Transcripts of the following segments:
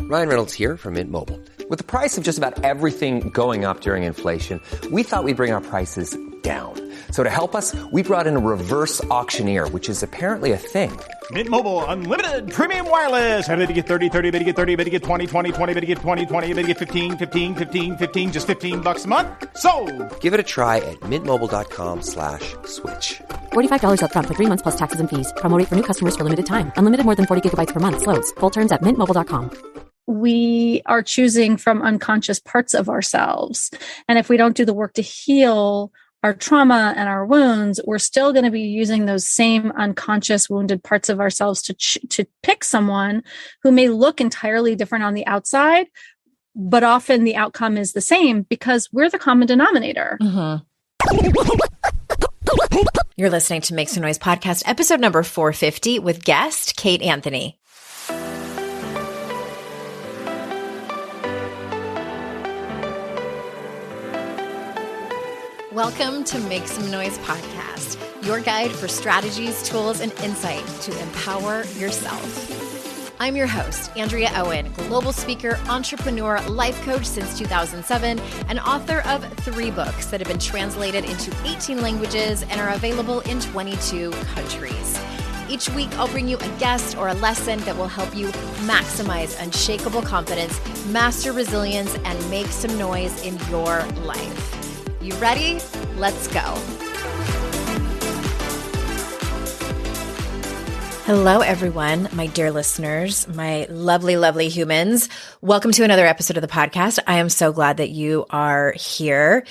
Ryan Reynolds here from Mint Mobile. With the price of just about everything going up during inflation, we thought we'd bring our prices down. So to help us, we brought in a reverse auctioneer, which is apparently a thing. Mint Mobile Unlimited Premium Wireless. How to get 30, 30, bit to get 30, bit to get 20, 20, 20, bit to get 20, 20, bit to get 15, 15, 15, 15, just $15 a month? Sold! Give it a try at mintmobile.com/switch. $45 up front for 3 months plus taxes and fees. Promo rate for new customers for limited time. Unlimited more than 40 gigabytes per month. Slows full terms at mintmobile.com. We are choosing from unconscious parts of ourselves. And if we don't do the work to heal our trauma and our wounds, we're still going to be using those same unconscious wounded parts of ourselves to pick someone who may look entirely different on the outside, but often the outcome is the same because we're the common denominator. Mm-hmm. You're listening to Make Some Noise podcast, episode number 450 with guest Kate Anthony. Welcome to Make Some Noise podcast, your guide for strategies, tools, and insight to empower yourself. I'm your host, Andrea Owen, global speaker, entrepreneur, life coach since 2007, and author of 3 books that have been translated into 18 languages and are available in 22 countries. Each week, I'll bring you a guest or a lesson that will help you maximize unshakable confidence, master resilience, and make some noise in your life. You ready? Let's go. Hello, everyone, my dear listeners, my lovely, lovely humans. Welcome to another episode of the podcast. I am so glad that you are here.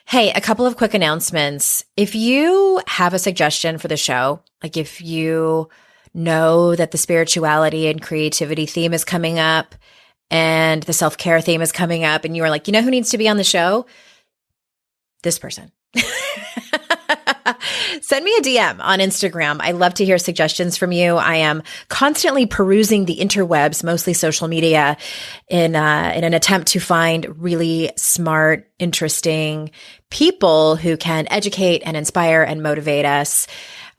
Hey, a couple of quick announcements. If you have a suggestion for the show, like if you know that the spirituality and creativity theme is coming up and the self-care theme is coming up and you are like, you know who needs to be on the show? This person. Send me a DM on Instagram. I love to hear suggestions from you. I am constantly perusing the interwebs, mostly social media, in an attempt to find really smart, interesting people who can educate and inspire and motivate us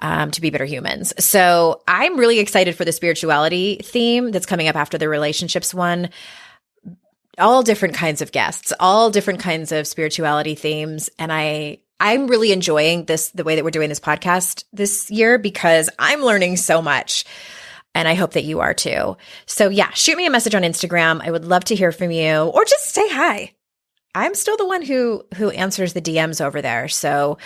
to be better humans. So I'm really excited for the spirituality theme that's coming up after the relationships one. All different kinds of guests, all different kinds of spirituality themes. And I'm really enjoying the way that we're doing this podcast this year because I'm learning so much. And I hope that you are too. So yeah, shoot me a message on Instagram. I would love to hear from you or just say hi. I'm still the one who answers the DMs over there. So,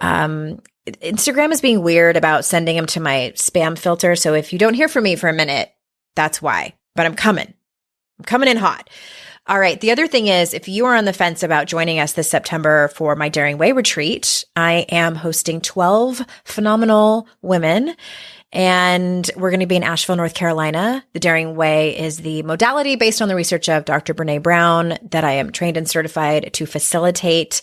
Instagram is being weird about sending them to my spam filter. So if you don't hear from me for a minute, that's why, but I'm coming in hot. All right. The other thing is, if you are on the fence about joining us this September for my Daring Way retreat, I am hosting 12 phenomenal women, and we're going to be in Asheville, North Carolina. The Daring Way is the modality based on the research of Dr. Brene Brown that I am trained and certified to facilitate.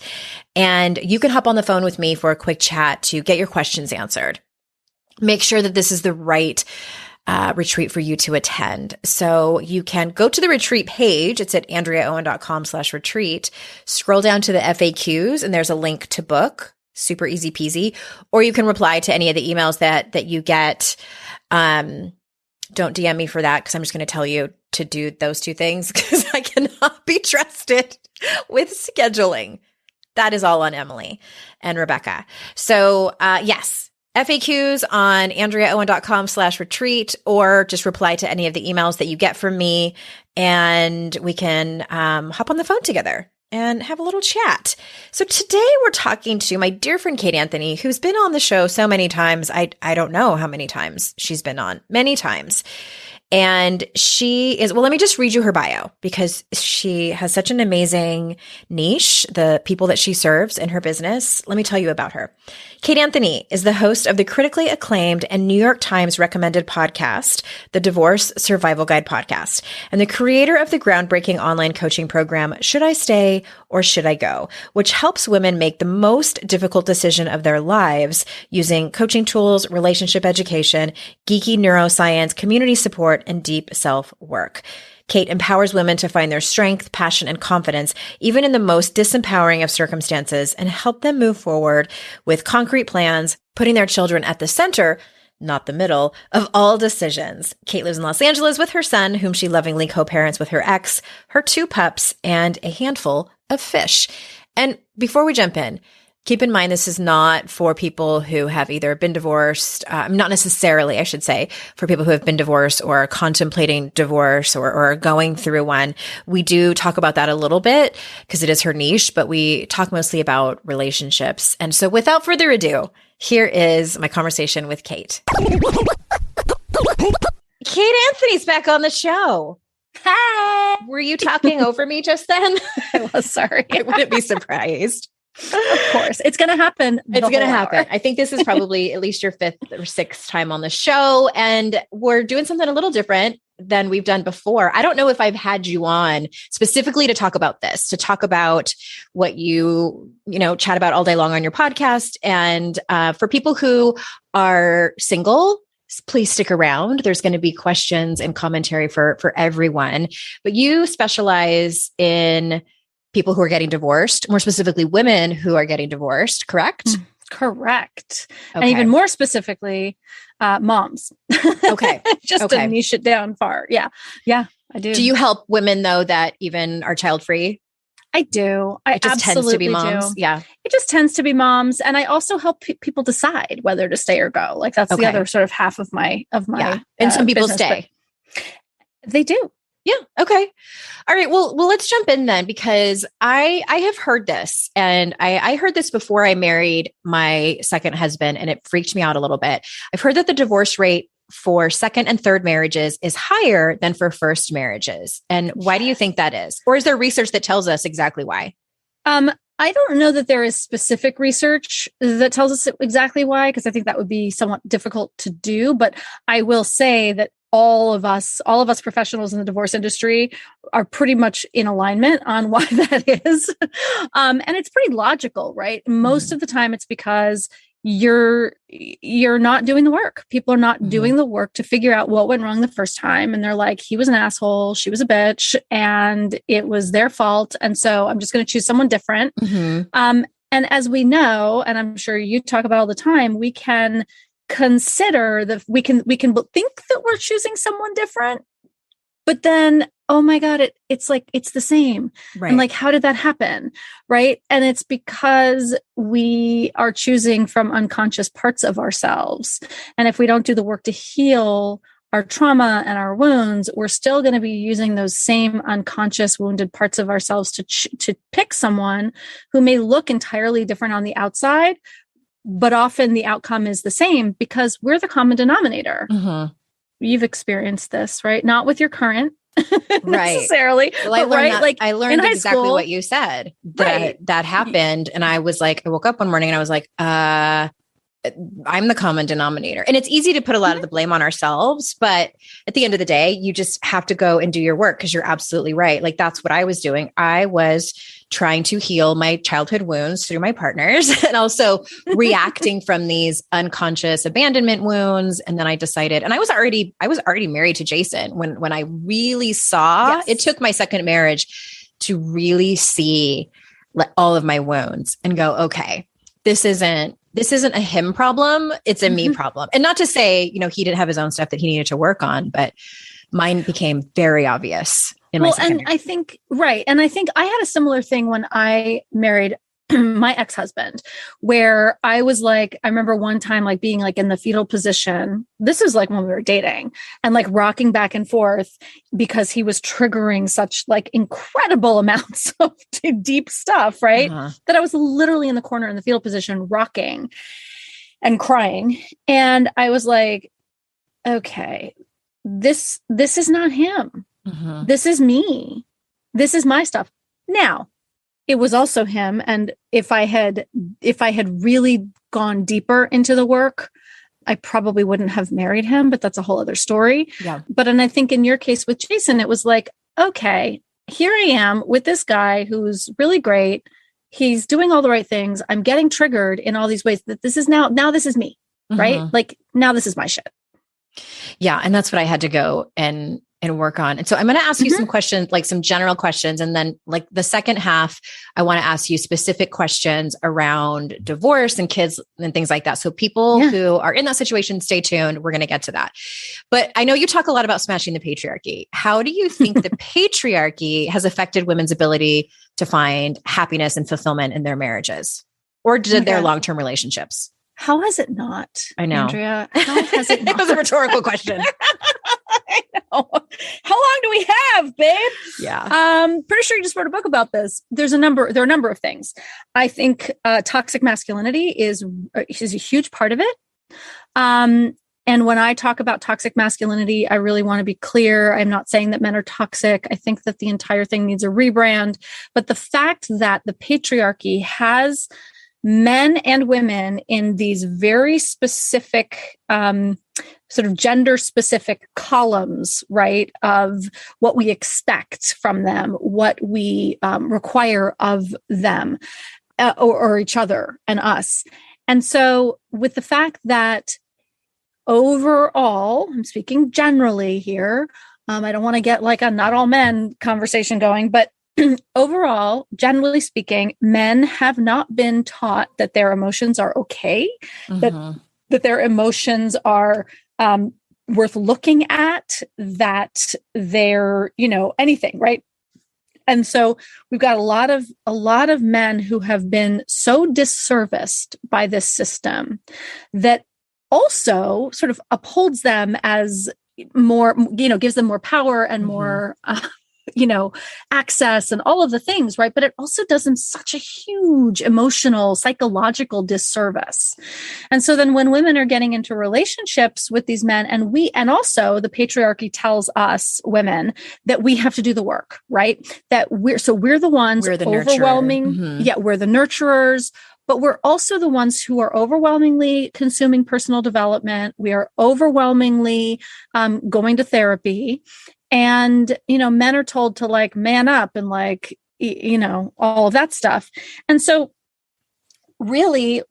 And you can hop on the phone with me for a quick chat to get your questions answered. Make sure that this is the right retreat for you to attend. So you can go to the retreat page. It's at andreaowen.com/retreat. Scroll down to the FAQs and there's a link to book. Super easy peasy. Or you can reply to any of the emails that you get. Don't DM me for that because I'm just going to tell you to do those 2 things because I cannot be trusted with scheduling. That is all on Emily and Rebecca. So yes. FAQs on andreaowen.com/retreat, or just reply to any of the emails that you get from me, and we can hop on the phone together and have a little chat. So today we're talking to my dear friend Kate Anthony, who's been on the show so many times. I don't know how many times she's been on, many times. And she is, well, let me just read you her bio because she has such an amazing niche, the people that she serves in her business. Let me tell you about her. Kate Anthony is the host of the critically acclaimed and New York Times recommended podcast, the Divorce Survival Guide podcast, and the creator of the groundbreaking online coaching program, Should I Stay or Should I Go?, which helps women make the most difficult decision of their lives using coaching tools, relationship education, geeky neuroscience, community support, and deep self-work. Kate empowers women to find their strength, passion, and confidence, even in the most disempowering of circumstances, and help them move forward with concrete plans, putting their children at the center, not the middle, of all decisions. Kate lives in Los Angeles with her son, whom she lovingly co-parents with her ex, her 2 pups, and a handful of fish. And before we jump in, keep in mind, this is not for people who have either been divorced, not necessarily, I should say, for people who have been divorced or are contemplating divorce or are going through one. We do talk about that a little bit because it is her niche, but we talk mostly about relationships. And so without further ado, here is my conversation with Kate. Kate Anthony's back on the show. Hi. Were you talking over me just then? I was sorry. I wouldn't be surprised. Of course. It's going to happen. It's going to happen. I think this is probably at least your 5th or 6th time on the show. And we're doing something a little different than we've done before. I don't know if I've had you on specifically to talk about this, to talk about what you chat about all day long on your podcast. And for people who are single, please stick around. There's going to be questions and commentary for everyone. But you specialize in people who are getting divorced, more specifically women who are getting divorced, correct? Correct. Okay. And even more specifically, moms. Okay. Just to niche it down far. Yeah. Yeah, I do. Do you help women though that even are child-free? I do. It just tends to be moms. Do. Yeah. It just tends to be moms. And I also help people decide whether to stay or go. Like that's the other sort of half of my, yeah. And some people business, stay. They do. Yeah. Okay. All right. Well, let's jump in then, because I have heard this, and I heard this before I married my second husband, and it freaked me out a little bit. I've heard that the divorce rate for second and third marriages is higher than for first marriages. And why do you think that is? Or is there research that tells us exactly why? I don't know that there is specific research that tells us exactly why, because I think that would be somewhat difficult to do. But I will say that all of us professionals in the divorce industry are pretty much in alignment on why that is. And it's pretty logical, right? Most of the time it's because you're not doing the work. People are not doing the work to figure out what went wrong the first time. And they're like, he was an asshole, she was a bitch, and it was their fault. And so I'm just going to choose someone different. And as we know, and I'm sure you talk about all the time, we can consider that we can think that we're choosing someone different, but then, oh my God, it's like, it's the same. Right. And like, how did that happen? Right. And it's because we are choosing from unconscious parts of ourselves. And if we don't do the work to heal our trauma and our wounds, we're still going to be using those same unconscious wounded parts of ourselves to pick someone who may look entirely different on the outside, but often the outcome is the same because we're the common denominator. You've experienced this, right? Not with your current necessarily. Well, I learned exactly what you said, that happened. And I was like, I woke up one morning and I was like, I'm the common denominator. And it's easy to put a lot of the blame on ourselves, but at the end of the day, you just have to go and do your work, because you're absolutely right. Like that's what I was doing. I was trying to heal my childhood wounds through my partners and also reacting from these unconscious abandonment wounds. And then I decided, and I was already married to Jason when I really saw, it took my second marriage to really see all of my wounds and go, okay, this isn't a him problem. It's a me problem. And not to say, he didn't have his own stuff that he needed to work on, but mine became very obvious. And I think I had a similar thing when I married my ex-husband, where I was like, I remember one time like being like in the fetal position. This is like when we were dating, and like rocking back and forth because he was triggering such like incredible amounts of deep stuff, right? That I was literally in the corner in the fetal position, rocking and crying. And I was like, okay, this is not him. This is me. This is my stuff. Now, it was also him. And if I had really gone deeper into the work, I probably wouldn't have married him, but that's a whole other story. Yeah. But, and I think in your case with Jason, it was like, okay, here I am with this guy who's really great. He's doing all the right things. I'm getting triggered in all these ways that this is now this is me, right? Like now this is my shit. Yeah. And that's what I had to go and and work on. And so I'm going to ask you some questions, like some general questions. And then like the second half, I want to ask you specific questions around divorce and kids and things like that. So people who are in that situation, stay tuned. We're going to get to that. But I know you talk a lot about smashing the patriarchy. How do you think the patriarchy has affected women's ability to find happiness and fulfillment in their marriages or their long-term relationships? How has it not? I know. Andrea, how has it not? That was a rhetorical question. I know. How long do we have, babe? Yeah. Pretty sure you just wrote a book about this. There are a number of things. I think toxic masculinity is a huge part of it. And when I talk about toxic masculinity, I really want to be clear. I'm not saying that men are toxic. I think that the entire thing needs a rebrand. But the fact that the patriarchy has men and women in these very specific, sort of gender specific columns, right, of what we expect from them, what we require of them or each other and us. And so with the fact that overall, I'm speaking generally here, I don't want to get like a not all men conversation going, but overall, generally speaking, men have not been taught that their emotions are okay, that their emotions are worth looking at, that they're, anything, right? And so we've got a lot of men who have been so disserviced by this system that also sort of upholds them as more, gives them more power and more access and all of the things, right? But it also does them such a huge emotional, psychological disservice. And so then when women are getting into relationships with these men, and also the patriarchy tells us women that we have to do the work, right? That we're the ones overwhelming. Yeah, we're the nurturers, but we're also the ones who are overwhelmingly consuming personal development. We are overwhelmingly going to therapy. And, men are told to like man up and like, all of that stuff. And so really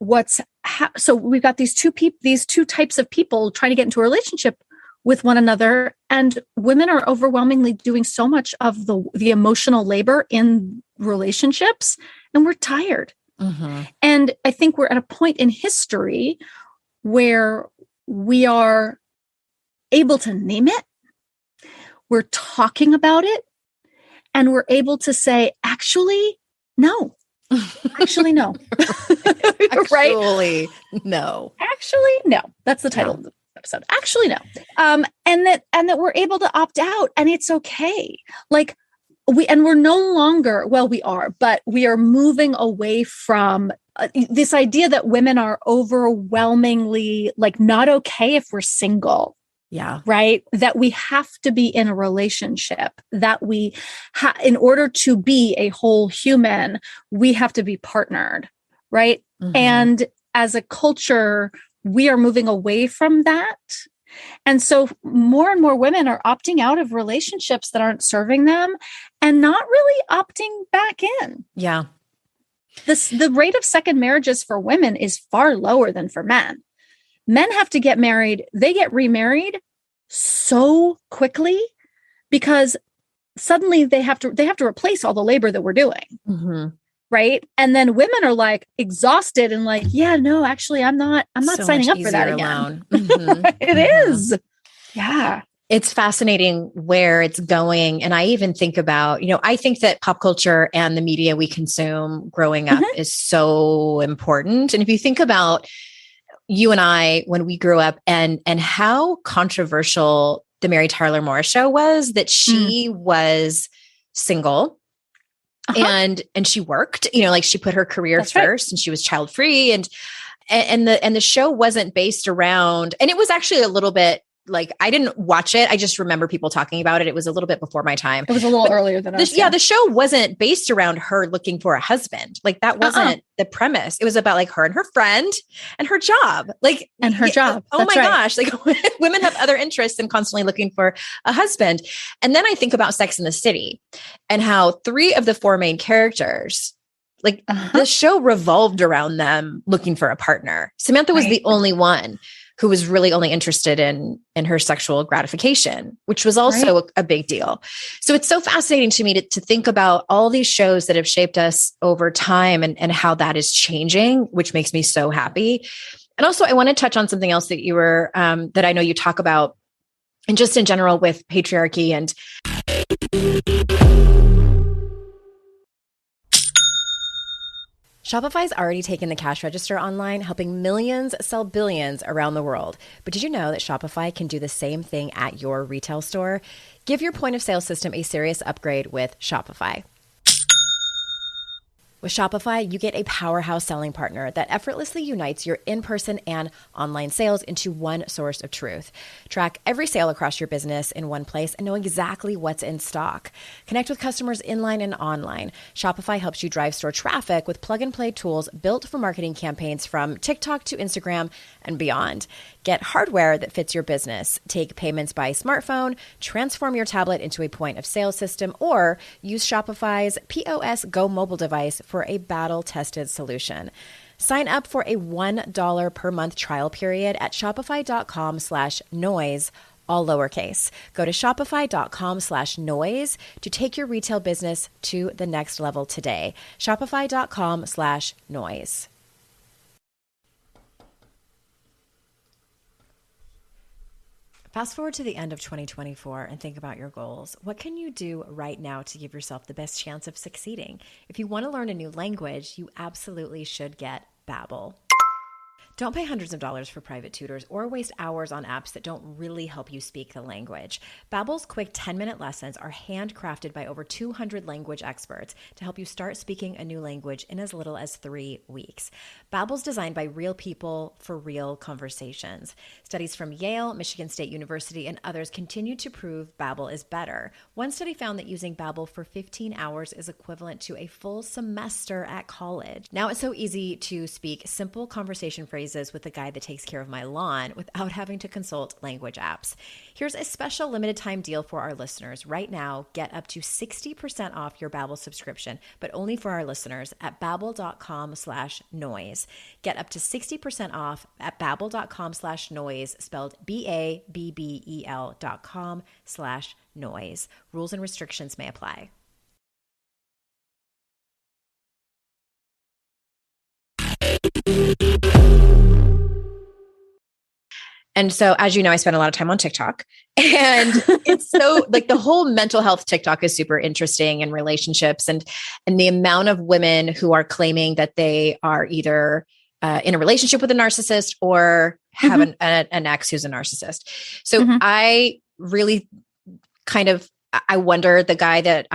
so we've got these two types of people trying to get into a relationship with one another. And women are overwhelmingly doing so much of the emotional labor in relationships, and we're tired. And I think we're at a point in history where we are able to name it. We're talking about it, and we're able to say, actually, no. Actually, no. Right? No. Actually, no. That's the title of the episode. Actually, no. And that we're able to opt out, and it's okay. Like we're no longer, we are, but we are moving away from this idea that women are overwhelmingly like not okay if we're single. Yeah. Right. That we have to be in a relationship, that we in order to be a whole human, we have to be partnered. Right. And as a culture, we are moving away from that. And so more and more women are opting out of relationships that aren't serving them and not really opting back in. Yeah. The rate of second marriages for women is far lower than for men. Men have to get married. They get remarried so quickly because suddenly they have to replace all the labor that we're doing. Right. And then women are like exhausted and like, yeah, no, actually, I'm not so signing up for that again. It is. Yeah. It's fascinating where it's going. And I even think about, I think that pop culture and the media we consume growing up is so important. And if you think about you and I, when we grew up and how controversial the Mary Tyler Moore show was, that she was single and she worked, like she put her career first and she was child free and the show wasn't based around, and it was actually a little bit like, I didn't watch it. I just remember people talking about it. It was a little bit before my time. It was a little earlier than us. Yeah. The show wasn't based around her looking for a husband. Like that wasn't the premise. It was about like her and her friend and her job. Job. Oh my gosh. Like women have other interests and constantly looking for a husband. And then I think about Sex and the City and how 3 of the 4 main characters, like the show revolved around them looking for a partner. Samantha was the only one who was really only interested in her sexual gratification, which was also a big deal. So it's so fascinating to me to think about all these shows that have shaped us over time and how that is changing, which makes me so happy. And also I want to touch on something else that you were, that I know you talk about, and just in general with patriarchy and Shopify's already taken the cash register online, helping millions sell billions around the world. But did you know that Shopify can do the same thing at your retail store? Give your point of sale system a serious upgrade with Shopify. With Shopify, you get a powerhouse selling partner that effortlessly unites your in-person and online sales into one source of truth. Track every sale across your business in one place and know exactly what's in stock. Connect with customers inline and online. Shopify helps you drive store traffic with plug-and-play tools built for marketing campaigns from TikTok to Instagram and beyond. Get hardware that fits your business. Take payments by smartphone, transform your tablet into a point of sale system, or use Shopify's POS Go mobile device for a battle-tested solution. Sign up for a $1 per month trial period at shopify.com/noise, all lowercase. Go to shopify.com/noise to take your retail business to the next level today. Shopify.com/noise. Fast forward to the end of 2024 and think about your goals. What can you do right now to give yourself the best chance of succeeding? If you want to learn a new language, you absolutely should get Babbel. Don't pay hundreds of dollars for private tutors or waste hours on apps that don't really help you speak the language. Babbel's quick 10-minute lessons are handcrafted by over 200 language experts to help you start speaking a new language in as little as 3 weeks. Babbel's designed by real people for real conversations. Studies from Yale, Michigan State University, and others continue to prove Babbel is better. One study found that using Babbel for 15 hours is equivalent to a full semester at college. Now it's so easy to speak simple conversation phrases with the guy that takes care of my lawn without having to consult language apps. Here's a special limited time deal for our listeners. Right now, get up to 60% off your Babbel subscription, but only for our listeners at babbel.com/noise. Get up to 60% off at babbel.com/noise, spelled BABBEL.com/noise. Rules and restrictions may apply. And so, as you know, I spend a lot of time on TikTok, and it's so like the whole mental health TikTok is super interesting, and relationships and the amount of women who are claiming that they are either in a relationship with a narcissist or have an ex who's a narcissist. So I really I wonder, the guy that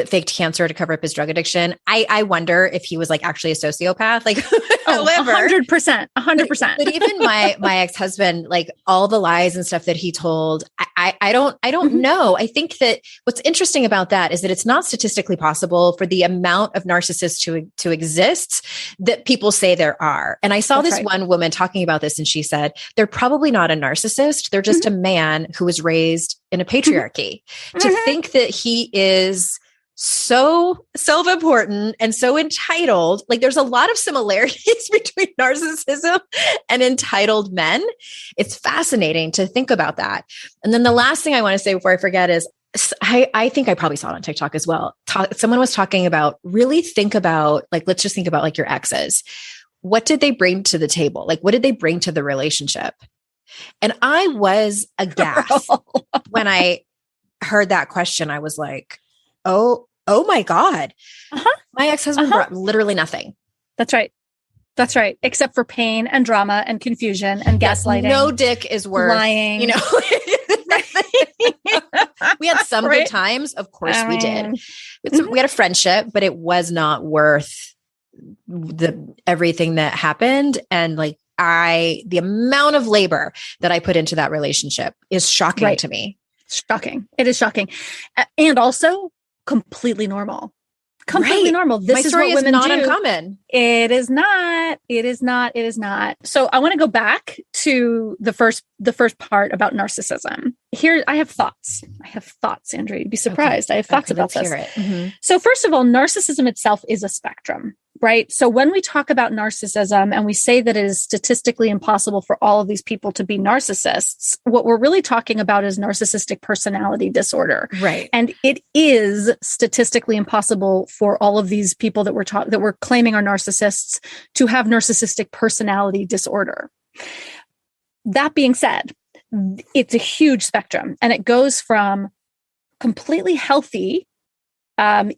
faked cancer to cover up his drug addiction. I wonder if he was like actually a sociopath. Like, however, 100%. But even my ex-husband, like all the lies and stuff that he told, I don't know. I think that what's interesting about that is that it's not statistically possible for the amount of narcissists to exist that people say there are. And I saw this one woman talking about this, and she said, they're probably not a narcissist. They're just a man who was raised in a patriarchy. To think that he is so self-important and so entitled. Like, there's a lot of similarities between narcissism and entitled men. It's fascinating to think about that. And then the last thing I want to say before I forget is, I think I probably saw it on TikTok as well. Someone was talking about, really think about, like, let's just think about like your exes. What did they bring to the table? Like, what did they bring to the relationship? And I was aghast when I heard that question. I was like, oh my God. My ex-husband brought literally nothing. That's right. Except for pain and drama and confusion and gaslighting. No dick is worth lying. You know, we had some good times. Of course we did. We had a friendship, but it was not worth everything that happened. And like, the amount of labor that I put into that relationship is shocking to me. Shocking. It is shocking. And also completely normal. Normal. This is what women do. Uncommon. It is not. So I want to go back to the first part about narcissism. Here, I have thoughts, Andrea. You'd be surprised. Okay. I have thoughts about this. Hear it. So first of all, narcissism itself is a spectrum. right? So when we talk about narcissism and we say that it is statistically impossible for all of these people to be narcissists, what we're really talking about is narcissistic personality disorder. Right. And it is statistically impossible for all of these people that we're claiming are narcissists to have narcissistic personality disorder. That being said, it's a huge spectrum, and it goes from completely healthy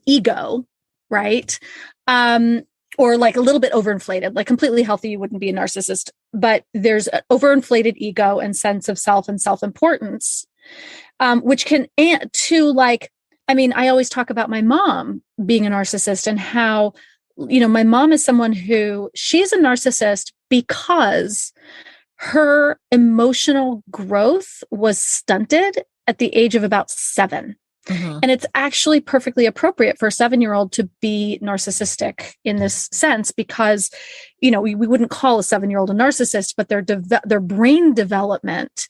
ego, right? Or like a little bit overinflated, like completely healthy, you wouldn't be a narcissist, but there's an overinflated ego and sense of self and self-importance, which can to like, I mean, I always talk about my mom being a narcissist and how, my mom is someone who she's a narcissist because her emotional growth was stunted at the age of about 7. Mm-hmm. And it's actually perfectly appropriate for a 7-year-old to be narcissistic in this sense, because, we wouldn't call a 7-year-old a narcissist, but their brain development,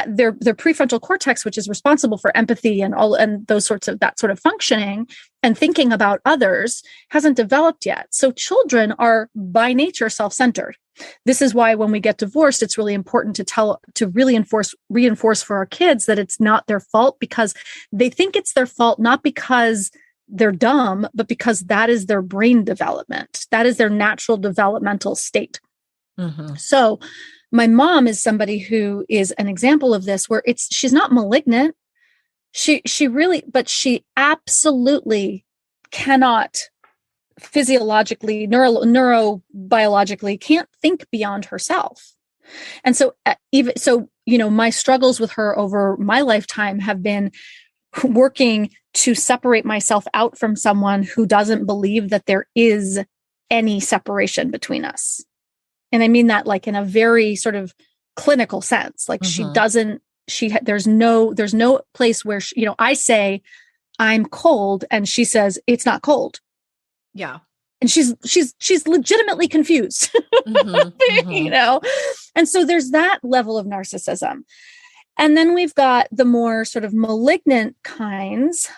their prefrontal cortex, which is responsible for empathy and that sort of functioning and thinking about others, hasn't developed yet. So children are by nature self-centered. This is why when we get divorced, it's really important to reinforce for our kids that it's not their fault, because they think it's their fault, not because they're dumb, but because that is their brain development. That is their natural developmental state. Mm-hmm. So my mom is somebody who is an example of this, where she's not malignant. She absolutely cannot physiologically, neurobiologically can't think beyond herself. And so my struggles with her over my lifetime have been working to separate myself out from someone who doesn't believe that there is any separation between us. And I mean that like in a very sort of clinical sense. Like mm-hmm. There's no place where I say I'm cold and she says it's not cold. Yeah. And she's legitimately confused, mm-hmm, mm-hmm. And so there's that level of narcissism. And then we've got the more sort of malignant kinds,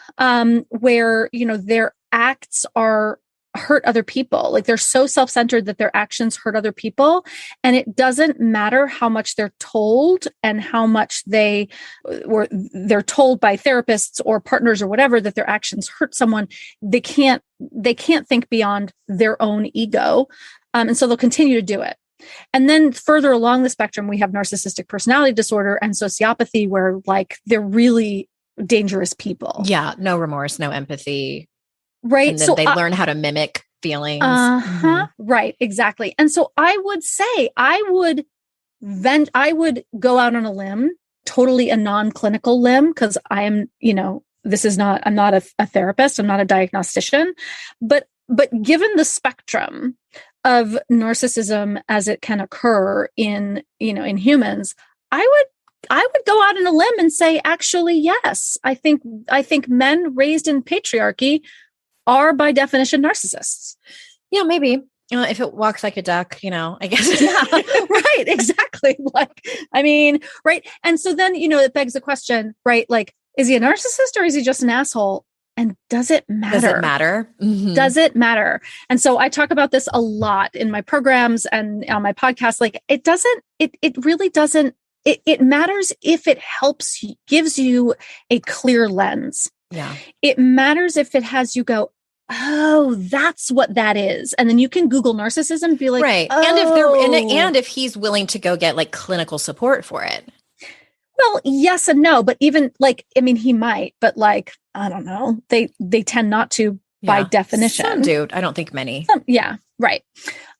where, their acts hurt other people. Like they're so self-centered that their actions hurt other people. And it doesn't matter how much they're told and how much they're told by therapists or partners or whatever that their actions hurt someone. They can't think beyond their own ego. And so they'll continue to do it. And then further along the spectrum, we have narcissistic personality disorder and sociopathy, where like they're really dangerous people. Yeah. No remorse, no empathy. Right. And then they learn how to mimic feelings. Mm-hmm. Right. Exactly. And so I would say I would go out on a limb, totally a non-clinical limb, because I am, I'm not a therapist. I'm not a diagnostician, but given the spectrum of narcissism as it can occur in humans, I would go out on a limb and say, actually, yes, I think men raised in patriarchy are by definition narcissists. Yeah, maybe. If it walks like a duck, I guess. Yeah, right. Exactly. Right. And so then, it begs the question, right? Like, is he a narcissist or is he just an asshole? And does it matter? Does it matter? Mm-hmm. Does it matter? And so I talk about this a lot in my programs and on my podcast. Like it really doesn't, it matters if it gives you a clear lens. Yeah. It matters if it has you go, oh, that's what that is. And then you can Google narcissism and be like, right. Oh. And if he's willing to go get like clinical support for it. Well, yes and no, but even he might, but like, I don't know. They tend not to by definition. Some do. I don't think many. Yeah. Right.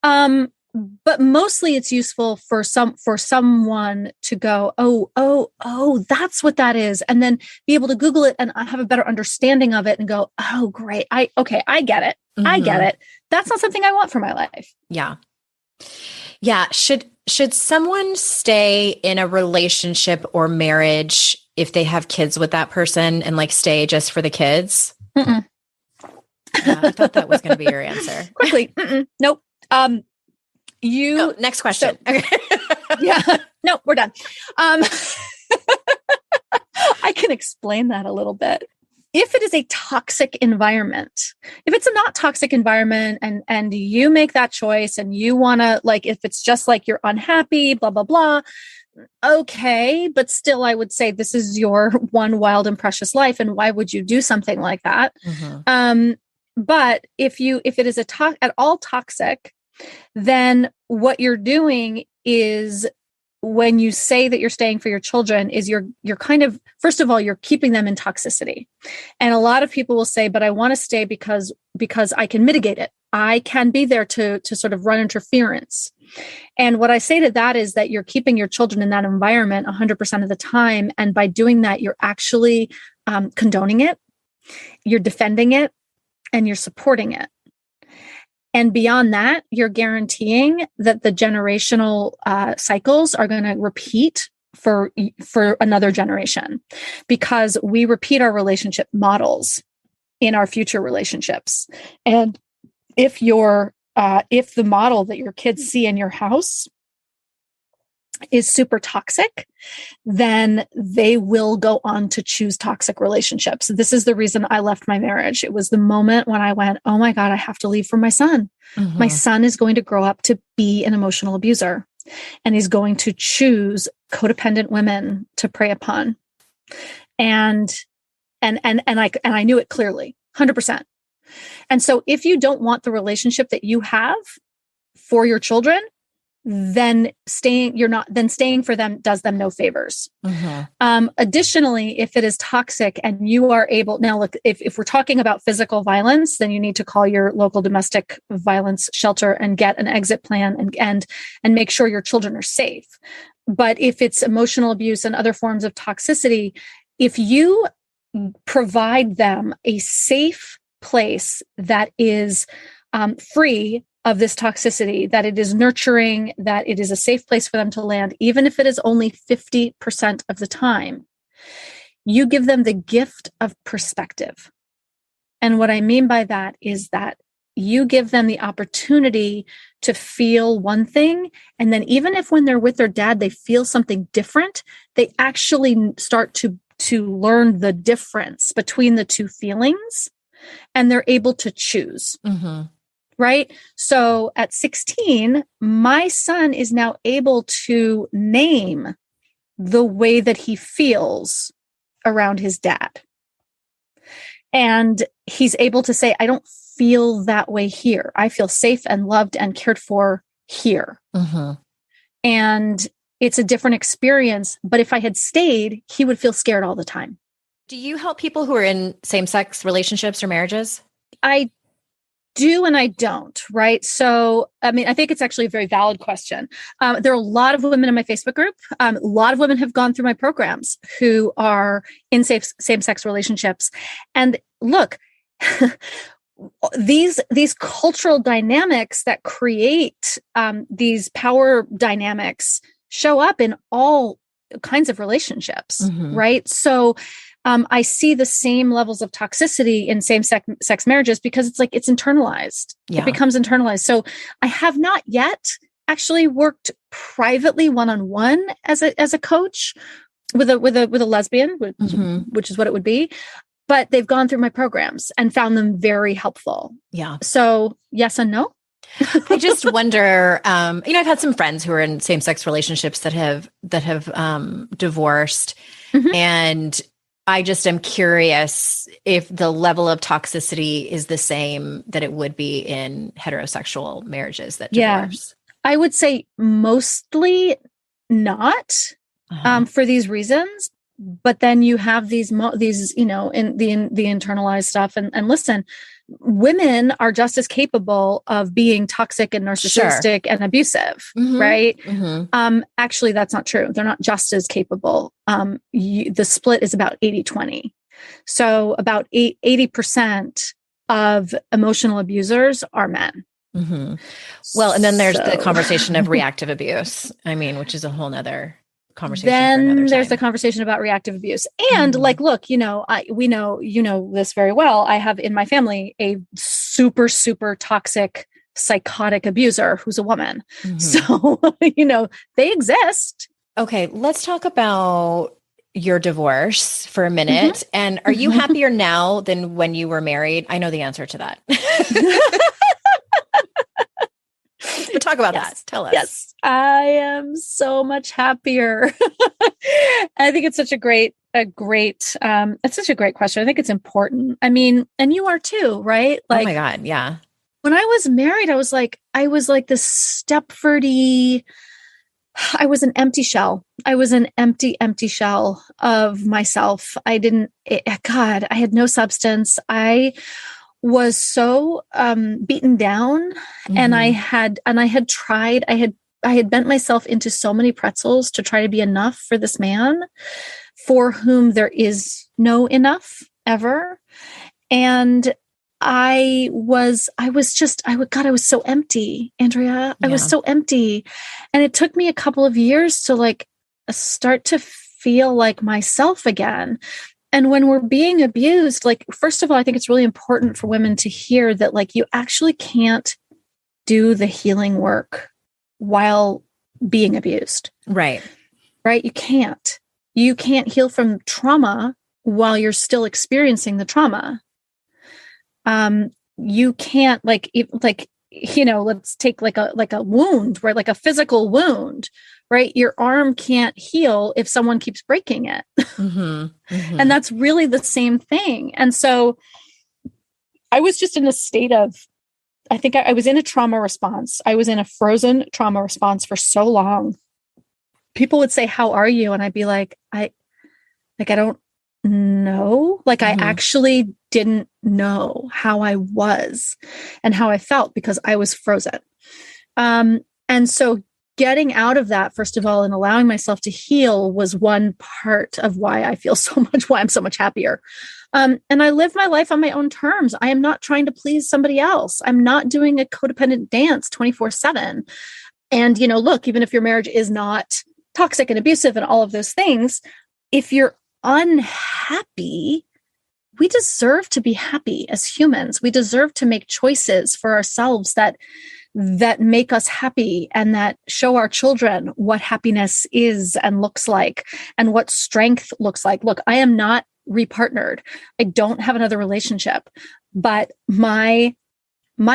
But mostly it's useful for someone to go, oh, that's what that is. And then be able to Google it and have a better understanding of it and go, oh, great. I get it. Mm-hmm. I get it. That's not something I want for my life. Yeah. Yeah. Should someone stay in a relationship or marriage if they have kids with that person and like stay just for the kids? Mm-mm. Yeah, I thought that was going to be your answer. Quickly. Mm-mm. Nope. Next question. So, okay. Yeah. No, we're done. I can explain that a little bit. if it is a toxic environment, if it's a not toxic environment and you make that choice and you want to, like, if it's just like you're unhappy, blah, blah, blah. Okay. But still, I would say this is your one wild and precious life. And why would you do something like that? But if it is at all toxic, then what you're doing is, when you say that you're staying for your children, is you're kind of, first of all, you're keeping them in toxicity. And a lot of people will say, but I want to stay because I can mitigate it. I can be there to sort of run interference. And what I say to that is that you're keeping your children in that environment 100% of the time. And by doing that, you're actually condoning it, you're defending it, and you're supporting it. And beyond that, you're guaranteeing that the generational cycles are going to repeat for another generation, because we repeat our relationship models in our future relationships. And if the model that your kids see in your house is super toxic, then they will go on to choose toxic relationships. This is the reason I left my marriage. It was the moment when I went, oh my God, I have to leave for my son. My son is going to grow up to be an emotional abuser, and he's going to choose codependent women to prey upon. And I knew it clearly, 100%. And so if you don't want the relationship that you have for your children, then staying for them does them no favors. Additionally, if it is toxic and you are able, now look, if we're talking about physical violence, then you need to call your local domestic violence shelter and get an exit plan and make sure your children are safe. But if it's emotional abuse and other forms of toxicity, if you provide them a safe place that is free of this toxicity, that it is nurturing, that it is a safe place for them to land, even if it is only 50% of the time, you give them the gift of perspective. And what I mean by that is that you give them the opportunity to feel one thing. And then even if when they're with their dad, they feel something different, they actually start to learn the difference between the two feelings, and they're able to choose. Right? So at 16, my son is now able to name the way that he feels around his dad. And he's able to say, I don't feel that way here. I feel safe and loved and cared for here. And it's a different experience. But if I had stayed, he would feel scared all the time. Do you help people who are in same-sex relationships or marriages? I do and I don't, right? So, I mean, I think it's actually a very valid question. There are a lot of women in my Facebook group. A lot of women have gone through my programs who are in same-sex relationships. And look, these cultural dynamics that create these power dynamics show up in all kinds of relationships, right? So, I see the same levels of toxicity in same-sex marriages because it's internalized. Yeah. It becomes internalized. So I have not yet actually worked privately one-on-one as a coach with a lesbian, which is what it would be. But they've gone through my programs and found them very helpful. Yeah. So yes and no. I just wonder, I've had some friends who are in same-sex relationships that have divorced, and I just am curious if the level of toxicity is the same that it would be in heterosexual marriages that divorce. I would say mostly not for these reasons. But then you have these in the internalized stuff. And listen, women are just as capable of being toxic and narcissistic and abusive, right? Actually, that's not true. They're not just as capable. The split is about 80-20. So about 80% of emotional abusers are men. Well, and then there's the conversation of reactive abuse, which is a whole nother conversation. Then there's the conversation about reactive abuse. And look, we know this very well. I have in my family a super, super toxic, psychotic abuser who's a woman. So, they exist. Okay. Let's talk about your divorce for a minute. And are you happier now than when you were married? I know the answer to that. But talk about that. Tell us. Yes, I am so much happier. I think it's such a great, it's such a great question. I think it's important. I mean, and you are too, right? Like, oh my God. Yeah. When I was married, I was like this Stepfordy, I was an empty shell. I was an empty shell of myself. God, I had no substance. I was so beaten down, and I had bent myself into so many pretzels to try to be enough for this man for whom there is no enough ever. And I was so empty, Andrea. I was so empty. And it took me a couple of years to like start to feel like myself again. And when we're being abused, like, first of all, I think it's really important for women to hear that, like, you actually can't do the healing work while being abused. Right. Right. You can't heal from trauma while you're still experiencing the trauma. You can't let's take like a wound, right? Like a physical wound, right? Your arm can't heal if someone keeps breaking it. And that's really the same thing. And so I was just in a state of, I think I was in a trauma response. I was in a frozen trauma response for so long. People would say, "How are you?" And I'd be like, I don't know. Like, I actually didn't know how I was and how I felt because I was frozen. And so getting out of that, first of all, and allowing myself to heal was one part of why I feel why I'm so much happier. And I live my life on my own terms. I am not trying to please somebody else. I'm not doing a codependent dance 24/7. And, look, even if your marriage is not toxic and abusive and all of those things, if you're unhappy, we deserve to be happy as humans. We deserve to make choices for ourselves that make us happy and that show our children what happiness is and looks like and what strength looks like. Look, I am not repartnered. I don't have another relationship, but my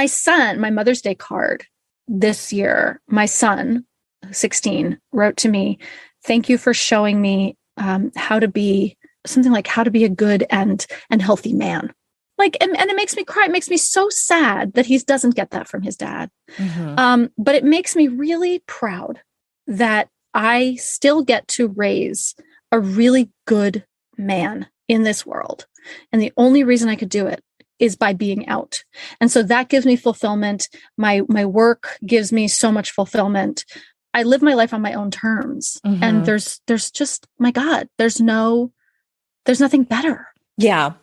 son, my Mother's Day card this year, my son, 16, wrote to me, "Thank you for showing me how to be a good and healthy man." Like, and it makes me cry. It makes me so sad that he doesn't get that from his dad. But it makes me really proud that I still get to raise a really good man in this world. And the only reason I could do it is by being out. And so that gives me fulfillment. My work gives me so much fulfillment. I live my life on my own terms. And there's just, my God, there's nothing better. Yeah.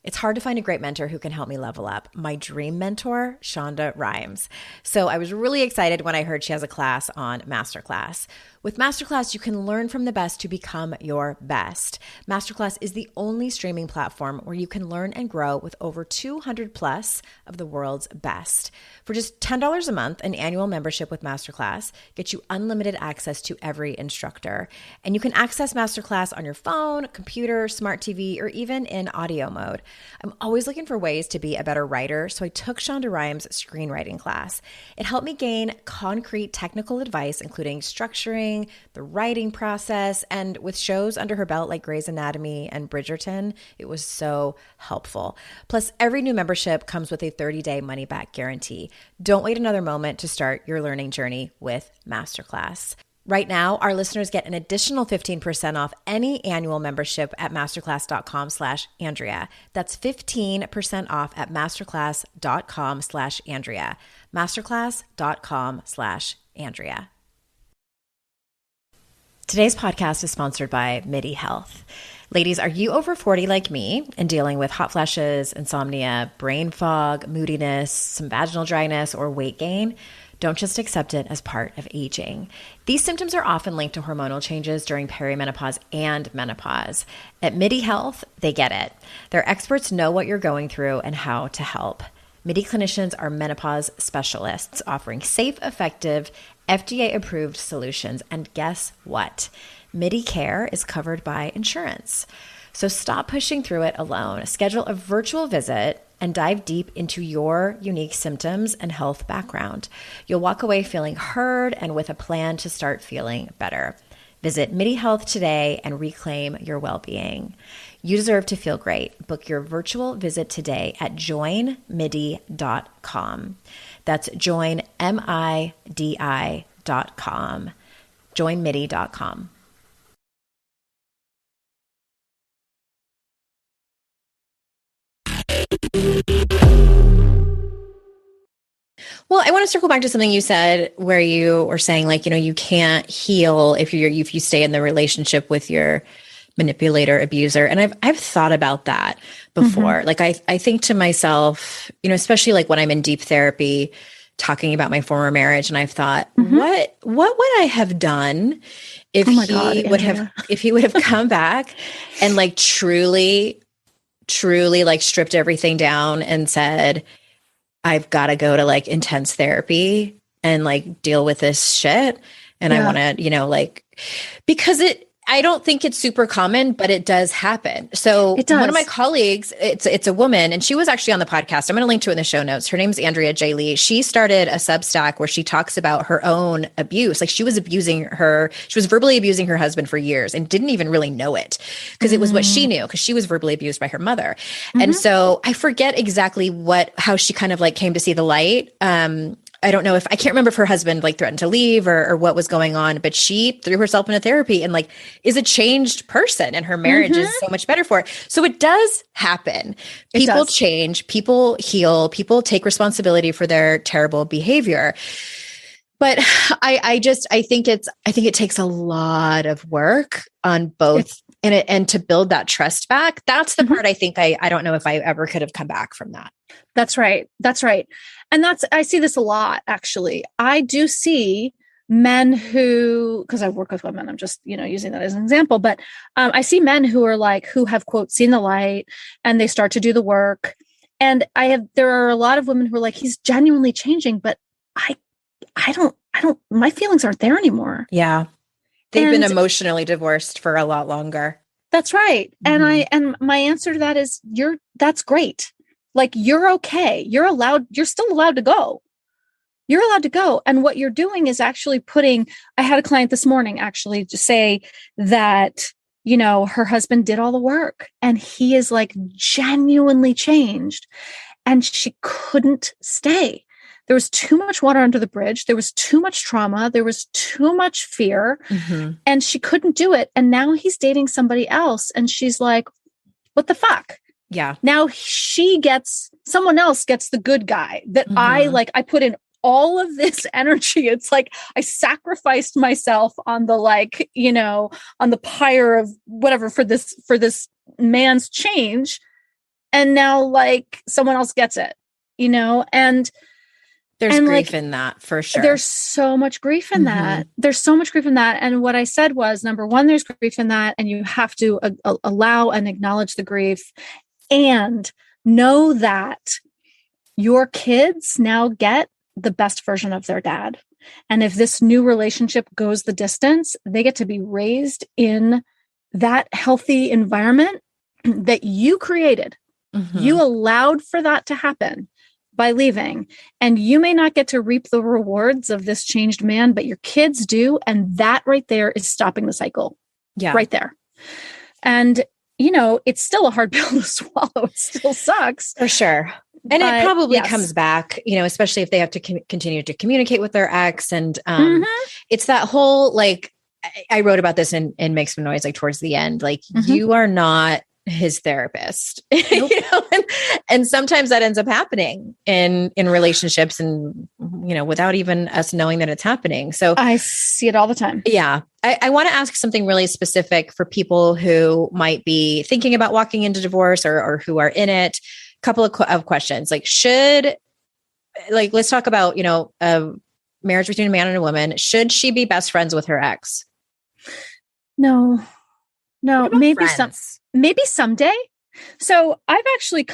It's hard to find a great mentor who can help me level up. My dream mentor, Shonda Rhimes. So I was really excited when I heard she has a class on Masterclass. With Masterclass, you can learn from the best to become your best. Masterclass is the only streaming platform where you can learn and grow with over 200 plus of the world's best. For just $10 a month, an annual membership with Masterclass gets you unlimited access to every instructor. And you can access Masterclass on your phone, computer, smart TV, or even in audio mode. I'm always looking for ways to be a better writer, so I took Shonda Rhimes' screenwriting class. It helped me gain concrete technical advice, including structuring, the writing process, and with shows under her belt like Grey's Anatomy and Bridgerton, it was so helpful. Plus, every new membership comes with a 30-day money-back guarantee. Don't wait another moment to start your learning journey with Masterclass. Right now, our listeners get an additional 15% off any annual membership at masterclass.com/Andrea. That's 15% off at masterclass.com/Andrea. Masterclass.com/Andrea. Today's podcast is sponsored by MIDI Health. Ladies, are you over 40 like me and dealing with hot flashes, insomnia, brain fog, moodiness, some vaginal dryness, or weight gain? Don't just accept it as part of aging. These symptoms are often linked to hormonal changes during perimenopause and menopause. At MIDI Health, they get it. Their experts know what you're going through and how to help. MIDI clinicians are menopause specialists offering safe, effective, FDA approved solutions. And guess what? MIDI care is covered by insurance. So stop pushing through it alone. Schedule a virtual visit and dive deep into your unique symptoms and health background. You'll walk away feeling heard and with a plan to start feeling better. Visit MIDI Health today and reclaim your well-being. You deserve to feel great. Book your virtual visit today at joinmidi.com. That's joinmidi.com. joinmidi.com. Well, I want to circle back to something you said where you were saying, like, you can't heal if you stay in the relationship with your manipulator, abuser. And I've thought about that before. Like, I think to myself, especially like when I'm in deep therapy, talking about my former marriage, and I've thought, what would I have done if he would have come back and like truly like stripped everything down and said, I've got to go to like intense therapy and like deal with this shit. And I want to, because I don't think it's super common, but it does happen. So one of my colleagues, it's a woman, and she was actually on the podcast. I'm going to link to it in the show notes. Her name's Andrea J. Lee. She started a Substack where she talks about her own abuse. Like, she was verbally abusing her husband for years and didn't even really know it because it was what she knew, because she was verbally abused by her mother. And so I forget exactly how she kind of like came to see the light. I don't know I can't remember if her husband like threatened to leave or what was going on, but she threw herself into therapy and like is a changed person, and her marriage is so much better for it. So it does happen. People change, people heal, people take responsibility for their terrible behavior. But I think it takes a lot of work on both and to build that trust back. That's the part I think I don't know if I ever could have come back from that. That's right. And I see this a lot, actually. I do see men who, because I work with women, I'm just, using that as an example, but I see men who have, quote, seen the light, and they start to do the work. And there are a lot of women who are like, he's genuinely changing, but I don't, my feelings aren't there anymore. Yeah. They've been emotionally divorced for a lot longer. That's right. And my answer to that is that's great. Like, you're okay. You're still allowed to go. You're allowed to go. And what you're doing is actually I had a client this morning actually to say that, her husband did all the work and he is like genuinely changed, and she couldn't stay. There was too much water under the bridge. There was too much trauma. There was too much fear, and she couldn't do it. And now he's dating somebody else. And she's like, what the fuck? Yeah. Now someone else gets the good guy that I put in all of this energy. It's like I sacrificed myself on the on the pyre of whatever for this man's change. And now like someone else gets it, and there's grief in that for sure. There's so much grief in that. There's so much grief in that. And what I said was, number one, there's grief in that, and you have to allow and acknowledge the grief. And know that your kids now get the best version of their dad. And if this new relationship goes the distance, they get to be raised in that healthy environment that you created. You allowed for that to happen by leaving. And you may not get to reap the rewards of this changed man, but your kids do. And that right there is stopping the cycle. Yeah. Right there. And it's still a hard pill to swallow. It still sucks. For sure. And it probably comes back, especially if they have to continue to communicate with their ex. And it's that whole, like, I wrote about this in Make Some Noise, like towards the end, like you are not his therapist, Nope. And sometimes that ends up happening in relationships and, without even us knowing that it's happening. So I see it all the time. Yeah. I want to ask something really specific for people who might be thinking about walking into divorce or who are in it. Couple of questions. Let's talk about, a marriage between a man and a woman. Should she be best friends with her ex? No, maybe someday. So I've actually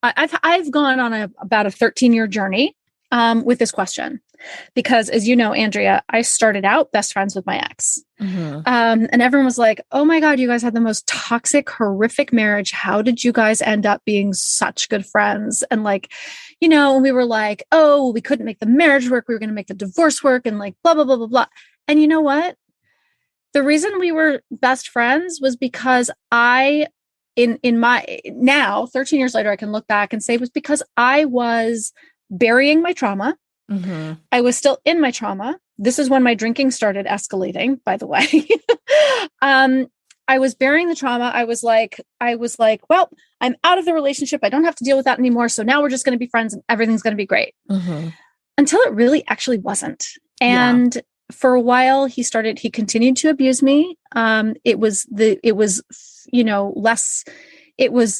I've gone on about a 13-year journey with this question. Because as you know, Andrea, I started out best friends with my ex. And everyone was like, oh my God, you guys had the most toxic, horrific marriage. How did you guys end up being such good friends? And like, we were like, oh, we couldn't make the marriage work. We were going to make the divorce work and like, blah, blah, blah, blah, blah. And you know what? The reason we were best friends was because in my now 13 years later, I can look back and say it was because I was burying my trauma. I was still in my trauma. This is when my drinking started escalating, by the way. I was burying the trauma. I was like, well, I'm out of the relationship. I don't have to deal with that anymore. So now we're just going to be friends and everything's going to be great. Until it really actually wasn't. And for a while he continued to abuse me. It was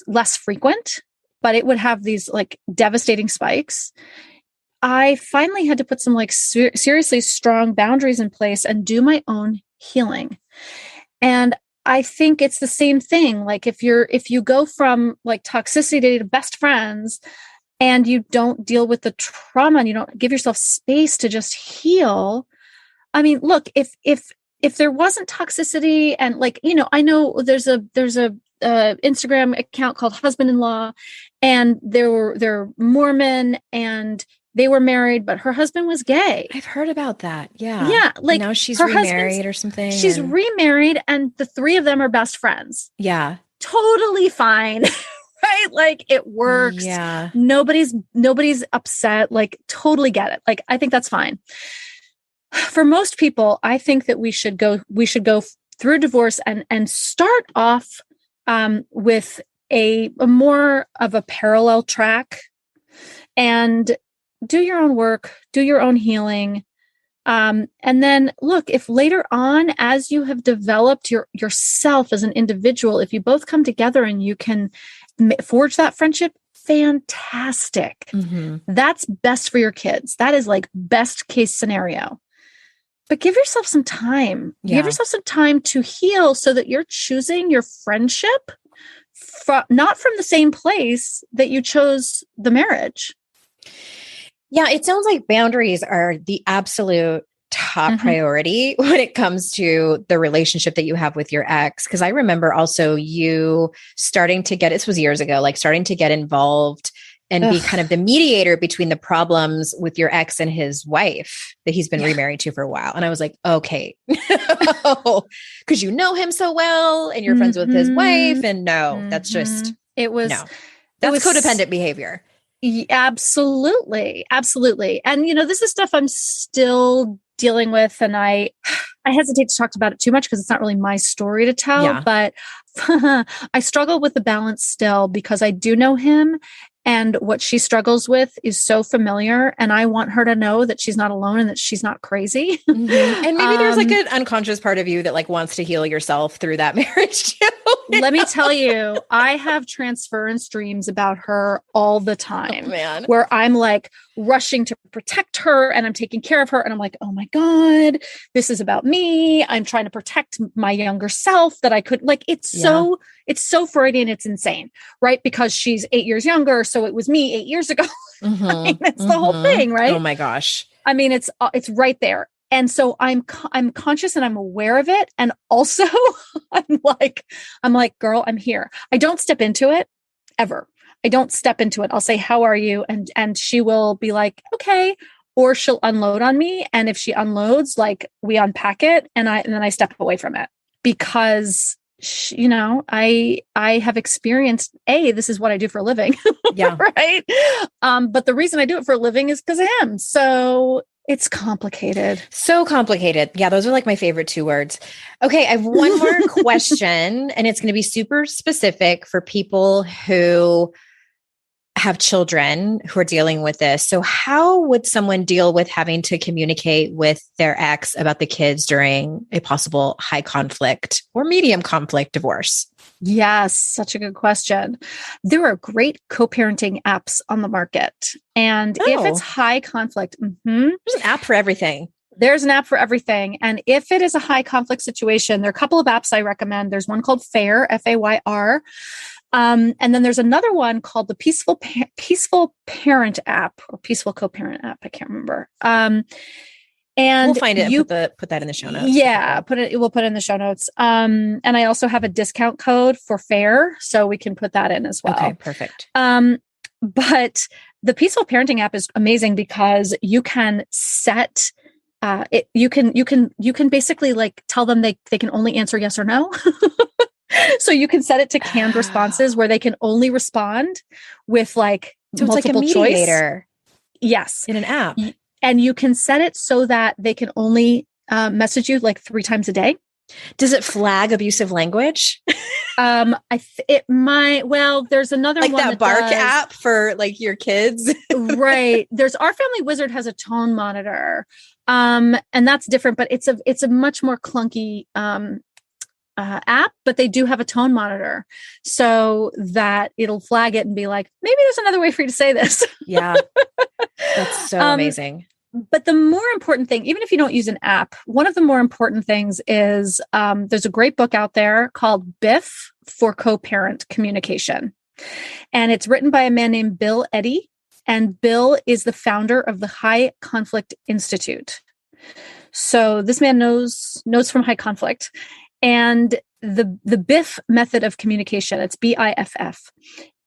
less frequent, but it would have these like devastating spikes. I finally had to put some like seriously strong boundaries in place and do my own healing. And I think it's the same thing. Like if you go from like toxicity to best friends and you don't deal with the trauma and you don't give yourself space to just heal. I mean, look, if there wasn't toxicity and like, I know there's a Instagram account called Husband-in-Law, and they're Mormon and they were married, but her husband was gay. I've heard about that. Yeah. Yeah. Like now she's remarried or something. She's remarried and the three of them are best friends. Yeah. Totally fine. Right? Like it works. Yeah. Nobody's upset. Like totally get it. Like I think that's fine. For most people, I think that we should go through divorce and start off with a more of a parallel track and do your own work, do your own healing. And then look, if later on, as you have developed yourself as an individual, if you both come together and you can forge that friendship, fantastic. That's best for your kids. That is like best case scenario. But give yourself some time. Yeah. Give yourself some time to heal so that you're choosing your friendship not from the same place that you chose the marriage. Yeah, it sounds like boundaries are the absolute top priority when it comes to the relationship that you have with your ex. Because I remember also you starting to this was years ago, like starting to get involved and be kind of the mediator between the problems with your ex and his wife that he's been remarried to for a while. And I was like, okay, because you know him so well and you're friends with his wife. And no, that's just, that's codependent behavior. Absolutely. Absolutely. And, this is stuff I'm still dealing with. And I hesitate to talk about it too much because it's not really my story to tell, but I struggle with the balance still because I do know him. And what she struggles with is so familiar. And I want her to know that she's not alone and that she's not crazy. And maybe there's like an unconscious part of you that like wants to heal yourself through that marriage too. Let me tell you, I have transference dreams about her all the time. Oh, man. Where I'm like rushing to protect her and I'm taking care of her. And I'm like, oh my God, this is about me. I'm trying to protect my younger self that I could like, it's so Freudian. It's insane, right? Because she's 8 years younger. So it was me 8 years ago. It's the whole thing, right? Oh my gosh. I mean, it's right there. And so I'm conscious and I'm aware of it. And also I'm like, girl, I'm here. I don't step into it ever. I don't step into it. I'll say, how are you? And she will be like, okay. Or she'll unload on me. And if she unloads, like we unpack it and then I step away from it because I have experienced this is what I do for a living. Yeah. Right. But the reason I do it for a living is because of him. So it's complicated. So complicated. Yeah. Those are like my favorite two words. Okay. I have one more question and it's going to be super specific for people who have children who are dealing with this. So how would someone deal with having to communicate with their ex about the kids during a possible high conflict or medium conflict divorce? Yes, such a good question. There are great co-parenting apps on the market. And if it's high conflict, there's an app for everything. There's an app for everything. And if it is a high conflict situation, there are a couple of apps I recommend. There's one called FAIR, F-A-Y-R. And then there's another one called the Peaceful Parent app or Peaceful Co-Parent app. I can't remember. And we'll find it and put that in the show notes. Yeah, we'll put it in the show notes. And I also have a discount code for FAIR, so we can put that in as well. Okay, perfect. But the Peaceful Parenting app is amazing because you can set you can basically like tell them they can only answer yes or no. So you can set it to canned responses where they can only respond with like multiple it's like a mediator. Choice. Yes. In an app. And you can set it so that they can only message you like 3 times a day. Does it flag abusive language? It might. Well, there's another like one that Bark app for like your kids, right? There's Our Family Wizard has a tone monitor, and that's different. But it's a much more clunky app. But they do have a tone monitor, so that it'll flag it and be like, maybe there's another way for you to say this. Yeah, that's so amazing. But the more important thing, even if you don't use an app, one of the more important things is there's a great book out there called BIF for Co-Parent Communication. And it's written by a man named Bill Eddy. And Bill is the founder of the High Conflict Institute. So this man knows from high conflict. And the BIF method of communication, it's BIFF.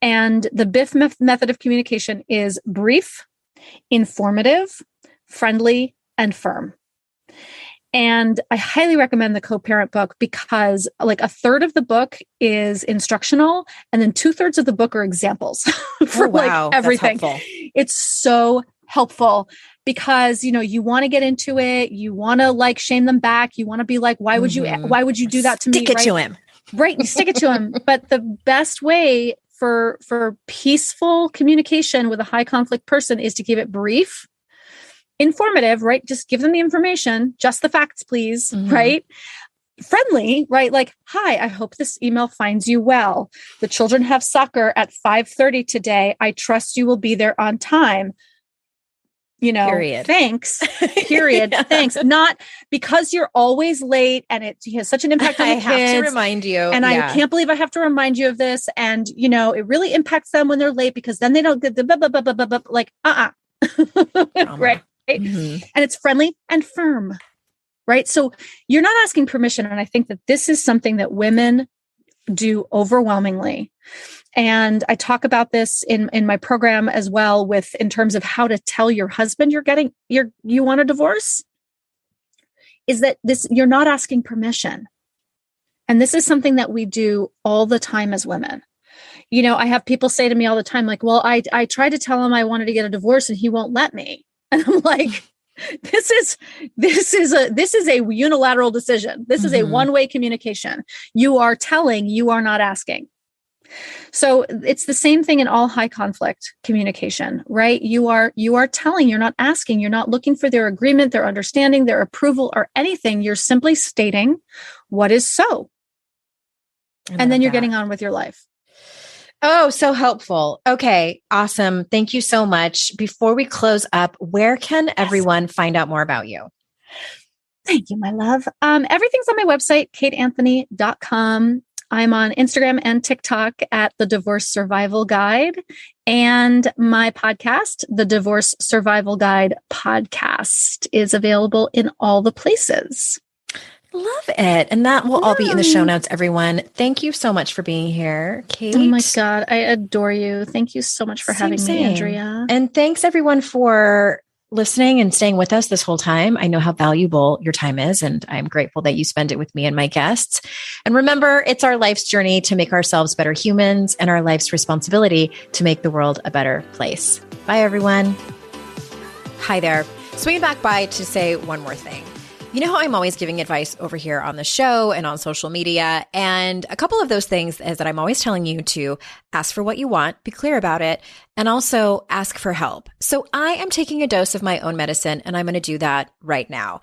And the BIF method of communication is brief, informative, friendly, and firm. And I highly recommend the Co-Parent book because like a third of the book is instructional and then 2/3 of the book are examples for like everything. It's so helpful because, you want to get into it. You want to like shame them back. You want to be like, why would you do that to me? Stick it to him. Right. You stick it to him. But the best way for peaceful communication with a high conflict person is to keep it brief, informative, right? Just give them the information, just the facts, please, right? Friendly, right? Like, hi, I hope this email finds you well. The children have soccer at 5:30 today. I trust you will be there on time. Period. Thanks. Period. Yeah. Thanks. Not because you're always late and it has such an impact on the kids. I have to remind you. And I can't believe I have to remind you of this. And, it really impacts them when they're late because then they don't get the like, right. Mm-hmm. And it's friendly and firm, right? So you're not asking permission. And I think that this is something that women do overwhelmingly. And I talk about this in my program as well in terms of how to tell your husband you want a divorce, is that you're not asking permission. And this is something that we do all the time as women. I have people say to me all the time, like, well, I tried to tell him I wanted to get a divorce and he won't let me. And I'm like, this is a unilateral decision. This is a one-way communication. You are telling, you are not asking. So it's the same thing in all high conflict communication, right? You are telling, you're not asking, you're not looking for their agreement, their understanding, their approval, or anything. You're simply stating what is so. And then you're getting on with your life. Oh, so helpful. Okay, awesome. Thank you so much. Before we close up, where can everyone find out more about you? Thank you, my love. Everything's on my website, kateanthony.com. I'm on Instagram and TikTok at The Divorce Survival Guide, and my podcast, The Divorce Survival Guide podcast, is available in all the places. Love it. And that will all be in the show notes, everyone. Thank you so much for being here, Kate. Oh my God. I adore you. Thank you so much for having me, Andrea. And thanks everyone for listening and staying with us this whole time. I know how valuable your time is, and I'm grateful that you spend it with me and my guests. And remember, it's our life's journey to make ourselves better humans and our life's responsibility to make the world a better place. Bye, everyone. Hi there. Swinging back by to say one more thing. You know how I'm always giving advice over here on the show and on social media, and a couple of those things is that I'm always telling you to ask for what you want, be clear about it, and also ask for help. So I am taking a dose of my own medicine, and I'm going to do that right now.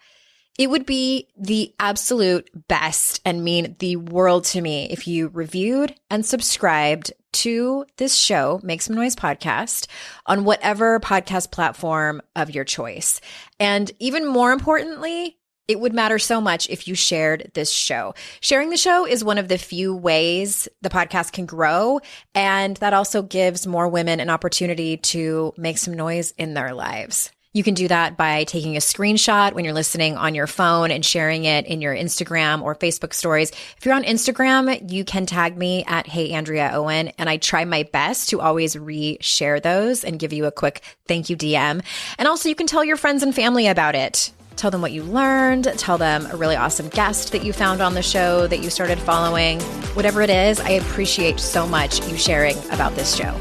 It would be the absolute best and mean the world to me if you reviewed and subscribed to this show, Make Some Noise Podcast, on whatever podcast platform of your choice. And even more importantly, it would matter so much if you shared this show. Sharing the show is one of the few ways the podcast can grow, and that also gives more women an opportunity to make some noise in their lives. You can do that by taking a screenshot when you're listening on your phone and sharing it in your Instagram or Facebook stories. If you're on Instagram, you can tag me at HeyAndreaOwen, and I try my best to always re-share those and give you a quick thank you DM. And also you can tell your friends and family about it. Tell them what you learned. Tell them a really awesome guest that you found on the show that you started following. Whatever it is, I appreciate so much you sharing about this show.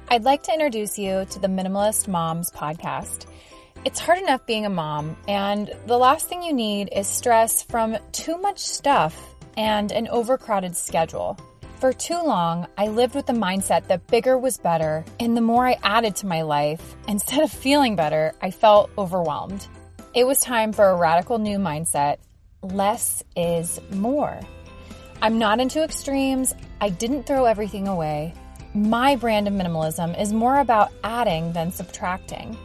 I'd like to introduce you to the Minimalist Moms podcast. It's hard enough being a mom, and the last thing you need is stress from too much stuff and an overcrowded schedule. For too long, I lived with the mindset that bigger was better, and the more I added to my life, instead of feeling better, I felt overwhelmed. It was time for a radical new mindset. Less is more. I'm not into extremes. I didn't throw everything away. My brand of minimalism is more about adding than subtracting.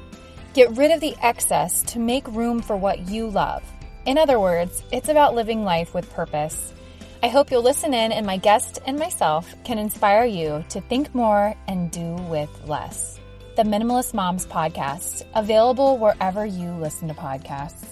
Get rid of the excess to make room for what you love. In other words, it's about living life with purpose. I hope you'll listen in, and my guest and myself can inspire you to think more and do with less. The Minimalist Moms podcast, available wherever you listen to podcasts.